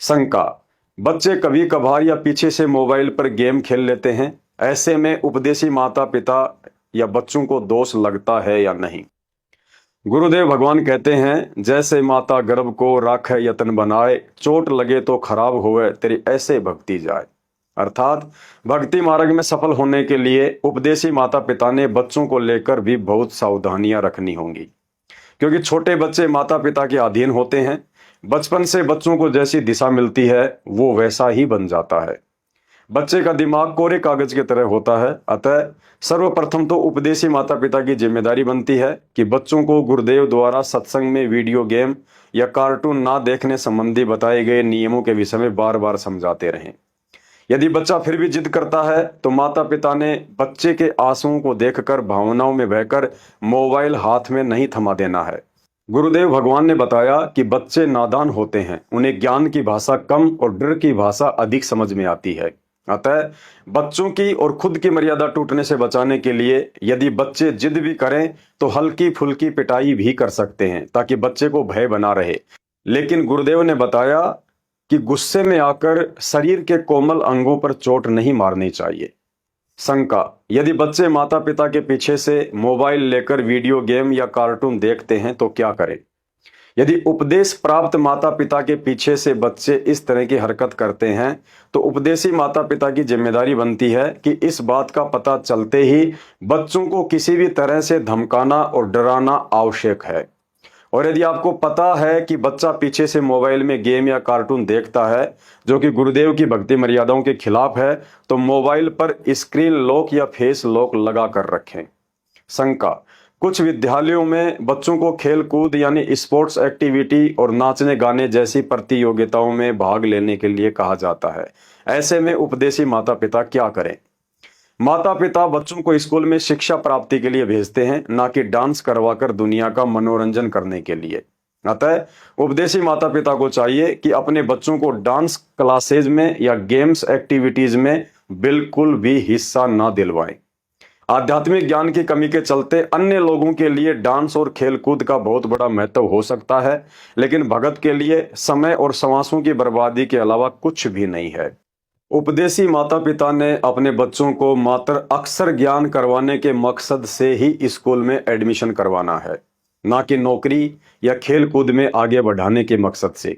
शंका। बच्चे कभी कभार या पीछे से मोबाइल पर गेम खेल लेते हैं। ऐसे में उपदेशी माता पिता या बच्चों को दोष लगता है या नहीं। गुरुदेव भगवान कहते हैं, जैसे माता गर्भ को राखे यतन बनाए, चोट लगे तो खराब होवे तेरी ऐसे भक्ति जाए। अर्थात भक्ति मार्ग में सफल होने के लिए उपदेशी माता पिता ने बच्चों को लेकर भी बहुत सावधानियां रखनी होंगी, क्योंकि छोटे बच्चे माता पिता के अधीन होते हैं। बचपन से बच्चों को जैसी दिशा मिलती है वो वैसा ही बन जाता है। बच्चे का दिमाग कोरे कागज की तरह होता है। अतः सर्वप्रथम तो उपदेशी माता पिता की जिम्मेदारी बनती है कि बच्चों को गुरुदेव द्वारा सत्संग में वीडियो गेम या कार्टून ना देखने संबंधी बताए गए नियमों के विषय में बार बार समझाते रहें। यदि बच्चा फिर भी जिद करता है तो माता पिता ने बच्चे के आंसुओं को देखकर भावनाओं में बहकर मोबाइल हाथ में नहीं थमा देना है। गुरुदेव भगवान ने बताया कि बच्चे नादान होते हैं, उन्हें ज्ञान की भाषा कम और डर की भाषा अधिक समझ में आती है। अतः बच्चों की और खुद की मर्यादा टूटने से बचाने के लिए यदि बच्चे जिद भी करें तो हल्की फुल्की पिटाई भी कर सकते हैं, ताकि बच्चे को भय बना रहे। लेकिन गुरुदेव ने बताया कि गुस्से में आकर शरीर के कोमल अंगों पर चोट नहीं मारनी चाहिए। शंका। यदि बच्चे माता पिता के पीछे से मोबाइल लेकर वीडियो गेम या कार्टून देखते हैं तो क्या करें। यदि उपदेश प्राप्त माता पिता के पीछे से बच्चे इस तरह की हरकत करते हैं तो उपदेशी माता पिता की जिम्मेदारी बनती है कि इस बात का पता चलते ही बच्चों को किसी भी तरह से धमकाना और डराना आवश्यक है। और यदि आपको पता है कि बच्चा पीछे से मोबाइल में गेम या कार्टून देखता है जो कि गुरुदेव की भक्ति मर्यादाओं के खिलाफ है, तो मोबाइल पर स्क्रीन लॉक या फेस लॉक लगा कर रखें। शंका। कुछ विद्यालयों में बच्चों को खेल कूद यानी स्पोर्ट्स एक्टिविटी और नाचने गाने जैसी प्रतियोगिताओं में भाग लेने के लिए कहा जाता है। ऐसे में उपदेशी माता पिता क्या करें। माता पिता बच्चों को स्कूल में शिक्षा प्राप्ति के लिए भेजते हैं, ना कि डांस करवाकर दुनिया का मनोरंजन करने के लिए। अतः उपदेशी माता पिता को चाहिए कि अपने बच्चों को डांस क्लासेज में या गेम्स एक्टिविटीज में बिल्कुल भी हिस्सा ना दिलवाएं। आध्यात्मिक ज्ञान की कमी के चलते अन्य लोगों के लिए डांस और खेल कूद का बहुत बड़ा महत्व हो सकता है, लेकिन भगत के लिए समय और श्वासों की बर्बादी के अलावा कुछ भी नहीं है। उपदेशी माता पिता ने अपने बच्चों को मात्र अक्षर ज्ञान करवाने के मकसद से ही स्कूल में एडमिशन करवाना है, ना कि नौकरी या खेल कूद में आगे बढ़ाने के मकसद से।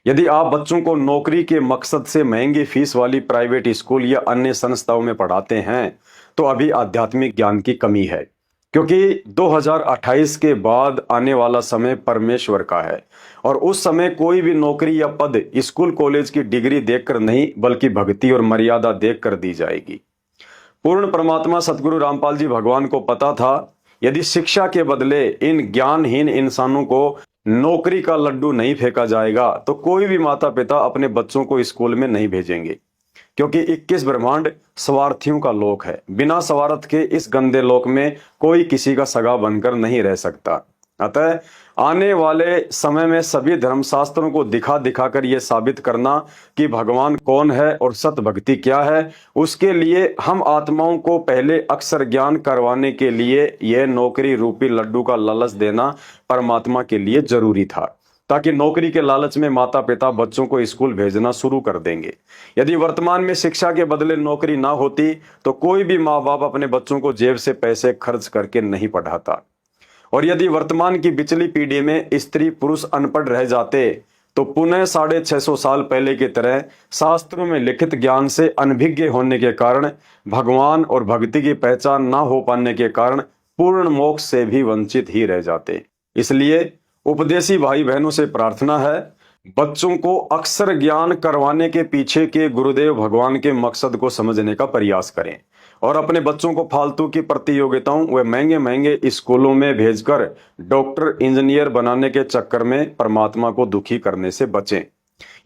यदि आप बच्चों को नौकरी के मकसद से महंगी फीस वाली प्राइवेट स्कूल या अन्य संस्थाओं में पढ़ाते हैं तो अभी आध्यात्मिक ज्ञान की कमी है, क्योंकि 2028 के बाद आने वाला समय परमेश्वर का है और उस समय कोई भी नौकरी या पद स्कूल कॉलेज की डिग्री देखकर नहीं बल्कि भक्ति और मर्यादा देखकर दी जाएगी। पूर्ण परमात्मा सतगुरु रामपाल जी भगवान को पता था, यदि शिक्षा के बदले इन ज्ञानहीन इंसानों को नौकरी का लड्डू नहीं फेंका जाएगा तो कोई भी माता पिता अपने बच्चों को स्कूल में नहीं भेजेंगे, क्योंकि 21 ब्रह्मांड स्वार्थियों का लोक है। बिना स्वार्थ के इस गंदे लोक में कोई किसी का सगा बनकर नहीं रह सकता। अतः आने वाले समय में सभी धर्मशास्त्रों को दिखा दिखाकर यह साबित करना कि भगवान कौन है और सत भक्ति क्या है, उसके लिए हम आत्माओं को पहले अक्षर ज्ञान करवाने के लिए यह नौकरी रूपी लड्डू का लालच देना परमात्मा के लिए जरूरी था, ताकि नौकरी के लालच में माता पिता बच्चों को स्कूल भेजना शुरू कर देंगे। यदि वर्तमान में शिक्षा के बदले नौकरी ना होती तो कोई भी माँ बाप अपने बच्चों को जेब से पैसे खर्च करके नहीं पढ़ाता। और यदि वर्तमान की पिछली पीढ़ी में स्त्री पुरुष अनपढ़ रह जाते तो पुनः 650 साल पहले की तरह शास्त्रों में लिखित ज्ञान से अनभिज्ञ होने के कारण, भगवान और भक्ति की पहचान ना हो पाने के कारण पूर्ण मोक्ष से भी वंचित ही रह जाते। इसलिए उपदेशी भाई बहनों से प्रार्थना है, बच्चों को अक्षर ज्ञान करवाने के पीछे के गुरुदेव भगवान के मकसद को समझने का प्रयास करें और अपने बच्चों को फालतू की प्रतियोगिताओं व महंगे महंगे स्कूलों में भेजकर डॉक्टर इंजीनियर बनाने के चक्कर में परमात्मा को दुखी करने से बचें।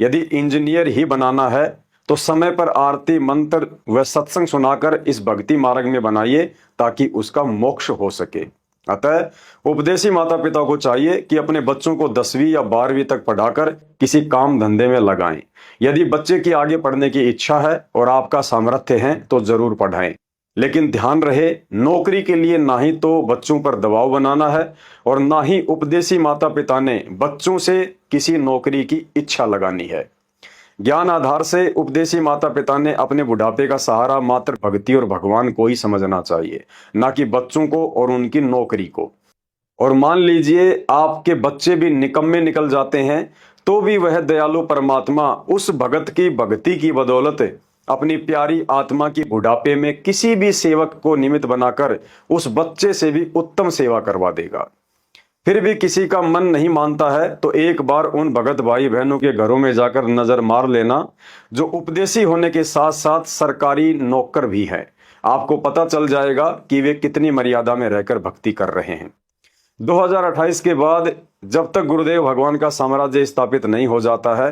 यदि इंजीनियर ही बनाना है तो समय पर आरती मंत्र व सत्संग सुनाकर इस भक्ति मार्ग में बनाइए, ताकि उसका मोक्ष हो सके। अतः उपदेशी माता पिता को चाहिए कि अपने बच्चों को 10वीं या 12वीं तक पढ़ाकर किसी काम धंधे में लगाएं। यदि बच्चे की आगे पढ़ने की इच्छा है और आपका सामर्थ्य है तो जरूर पढ़ाएं, लेकिन ध्यान रहे, नौकरी के लिए ना ही तो बच्चों पर दबाव बनाना है और ना ही उपदेशी माता पिता ने बच्चों से किसी नौकरी की इच्छा लगानी है। ज्ञान आधार से उपदेशी माता पिता ने अपने बुढ़ापे का सहारा मात्र भक्ति और भगवान को ही समझना चाहिए, ना कि बच्चों को और उनकी नौकरी को। और मान लीजिए आपके बच्चे भी निकम्मे निकल जाते हैं, तो भी वह दयालु परमात्मा उस भगत की भक्ति की बदौलत अपनी प्यारी आत्मा की बुढ़ापे में किसी भी सेवक को निमित्त बनाकर उस बच्चे से भी उत्तम सेवा करवा देगा। फिर भी किसी का मन नहीं मानता है तो एक बार उन भगत भाई बहनों के घरों में जाकर नजर मार लेना, जो उपदेशी होने के साथ साथ सरकारी नौकर भी हैं। आपको पता चल जाएगा कि वे कितनी मर्यादा में रहकर भक्ति कर रहे हैं। 2028 के बाद जब तक गुरुदेव भगवान का साम्राज्य स्थापित नहीं हो जाता है,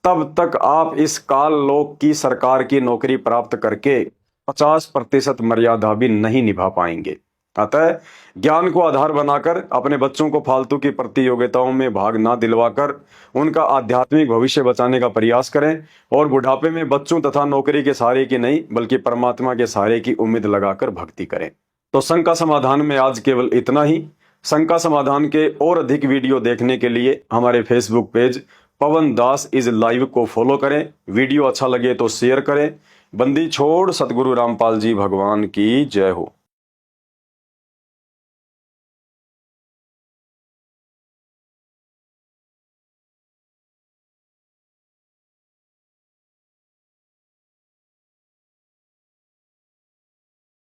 तब तक आप इस काल लोक की सरकार की नौकरी प्राप्त करके 50% मर्यादा भी नहीं निभा पाएंगे। अतः ज्ञान को आधार बनाकर अपने बच्चों को फालतू की प्रतियोगिताओं में भाग ना दिलवाकर उनका आध्यात्मिक भविष्य बचाने का प्रयास करें और बुढ़ापे में बच्चों तथा नौकरी के सहारे की नहीं बल्कि परमात्मा के सहारे की उम्मीद लगाकर भक्ति करें। तो शंका समाधान में आज केवल इतना ही। शंका समाधान के और अधिक वीडियो देखने के लिए हमारे Facebook page Pawan Das is live को फॉलो करें। वीडियो अच्छा लगे तो शेयर करें। बंदी छोड़ सतगुरु रामपाल जी भगवान की जय हो।